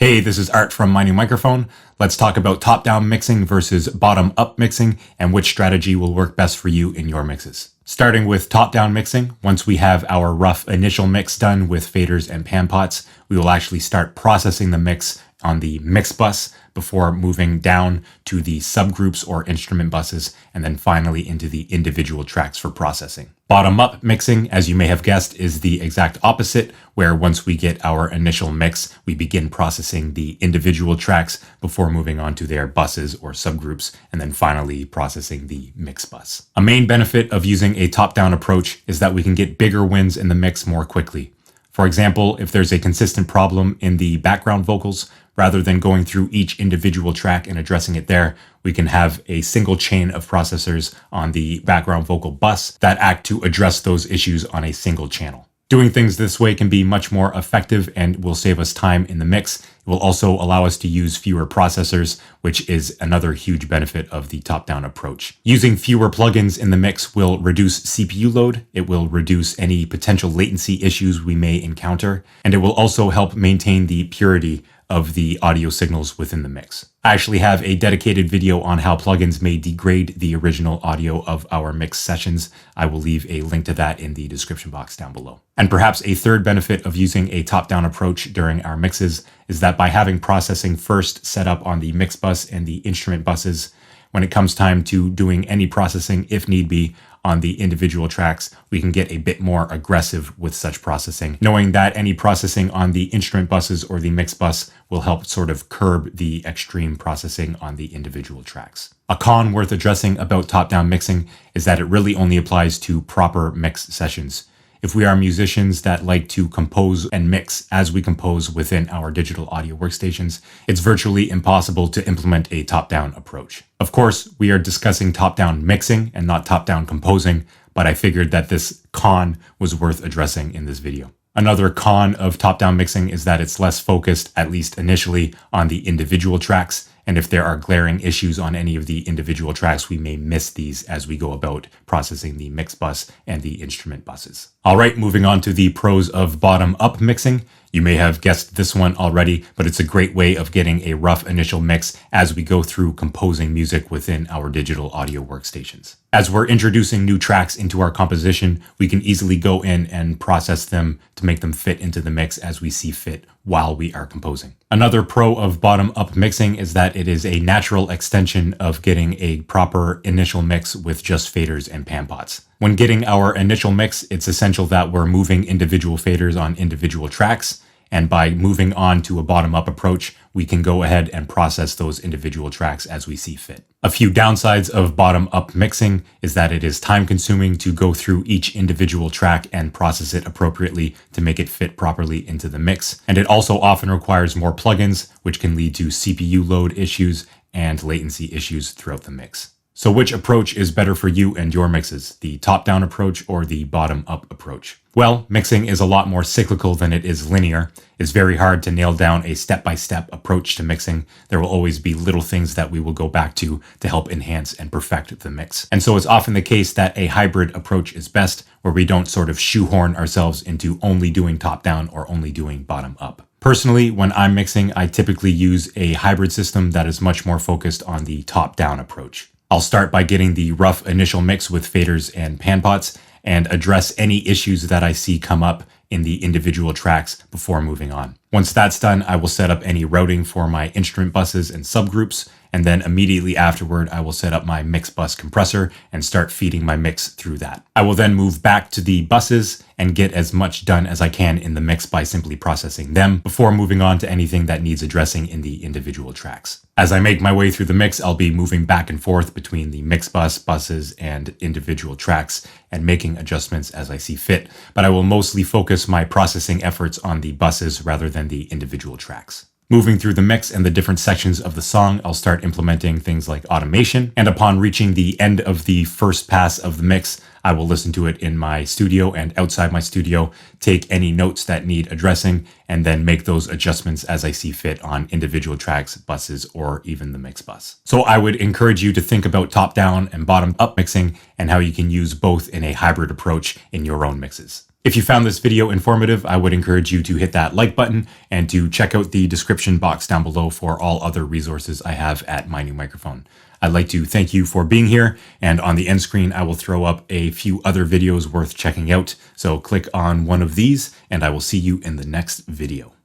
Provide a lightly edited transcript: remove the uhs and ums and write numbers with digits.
Hey, this is Art from My New Microphone. Let's talk about top-down mixing versus bottom-up mixing and which strategy will work best for you in your mixes. Starting with top-down mixing, once we have our rough initial mix done with faders and pan pots, we will actually start processing the mix on the mix bus before moving down to the subgroups or instrument buses, and then finally into the individual tracks for processing. Bottom-up mixing, as you may have guessed, is the exact opposite, where once we get our initial mix, we begin processing the individual tracks before moving on to their buses or subgroups, and then finally processing the mix bus. A main benefit of using a top-down approach is that we can get bigger wins in the mix more quickly. For example, if there's a consistent problem in the background vocals, rather than going through each individual track and addressing it there, we can have a single chain of processors on the background vocal bus that act to address those issues on a single channel. Doing things this way can be much more effective and will save us time in the mix. It will also allow us to use fewer processors, which is another huge benefit of the top-down approach. Using fewer plugins in the mix will reduce CPU load, it will reduce any potential latency issues we may encounter, and it will also help maintain the purity of the audio signals within the mix. I actually have a dedicated video on how plugins may degrade the original audio of our mix sessions. I will leave a link to that in the description box down below. And perhaps a third benefit of using a top-down approach during our mixes is that by having processing first set up on the mix bus and the instrument buses, when it comes time to doing any processing, if need be, on the individual tracks, we can get a bit more aggressive with such processing, knowing that any processing on the instrument buses or the mix bus will help sort of curb the extreme processing on the individual tracks. A con worth addressing about top-down mixing is that it really only applies to proper mix sessions. If we are musicians that like to compose and mix as we compose within our digital audio workstations, it's virtually impossible to implement a top-down approach. Of course, we are discussing top-down mixing and not top-down composing, but I figured that this con was worth addressing in this video. Another con of top-down mixing is that it's less focused, at least initially, on the individual tracks, and if there are glaring issues on any of the individual tracks, we may miss these as we go about processing the mix bus and the instrument buses. All right, moving on to the pros of bottom-up mixing. You may have guessed this one already, but it's a great way of getting a rough initial mix as we go through composing music within our digital audio workstations. As we're introducing new tracks into our composition, we can easily go in and process them to make them fit into the mix as we see fit while we are composing. Another pro of bottom-up mixing is that it is a natural extension of getting a proper initial mix with just faders and pan pots. When getting our initial mix, it's essential that we're moving individual faders on individual tracks, and by moving on to a bottom-up approach, we can go ahead and process those individual tracks as we see fit. A few downsides of bottom-up mixing is that it is time-consuming to go through each individual track and process it appropriately to make it fit properly into the mix, and it also often requires more plugins, which can lead to CPU load issues and latency issues throughout the mix. So which approach is better for you and your mixes, the top-down approach or the bottom-up approach? Well, mixing is a lot more cyclical than it is linear. It's very hard to nail down a step-by-step approach to mixing. There will always be little things that we will go back to help enhance and perfect the mix. And so it's often the case that a hybrid approach is best, where we don't sort of shoehorn ourselves into only doing top-down or only doing bottom-up. Personally, when I'm mixing, I typically use a hybrid system that is much more focused on the top-down approach. I'll start by getting the rough initial mix with faders and pan pots and address any issues that I see come up in the individual tracks before moving on. Once that's done, I will set up any routing for my instrument buses and subgroups, and then immediately afterward, I will set up my mix bus compressor and start feeding my mix through that. I will then move back to the buses and get as much done as I can in the mix by simply processing them before moving on to anything that needs addressing in the individual tracks. As I make my way through the mix, I'll be moving back and forth between the mix bus, buses, and individual tracks and making adjustments as I see fit, but I will mostly focus my processing efforts on the buses rather than the individual tracks. Moving through the mix and the different sections of the song, I'll start implementing things like automation, and upon reaching the end of the first pass of the mix, I will listen to it in my studio and outside my studio, take any notes that need addressing, and then make those adjustments as I see fit on individual tracks, buses, or even the mix bus. So I would encourage you to think about top-down and bottom-up mixing and how you can use both in a hybrid approach in your own mixes. If you found this video informative, I would encourage you to hit that like button and to check out the description box down below for all other resources I have at My New Microphone. I'd like to thank you for being here, and on the end screen I will throw up a few other videos worth checking out, so click on one of these and I will see you in the next video.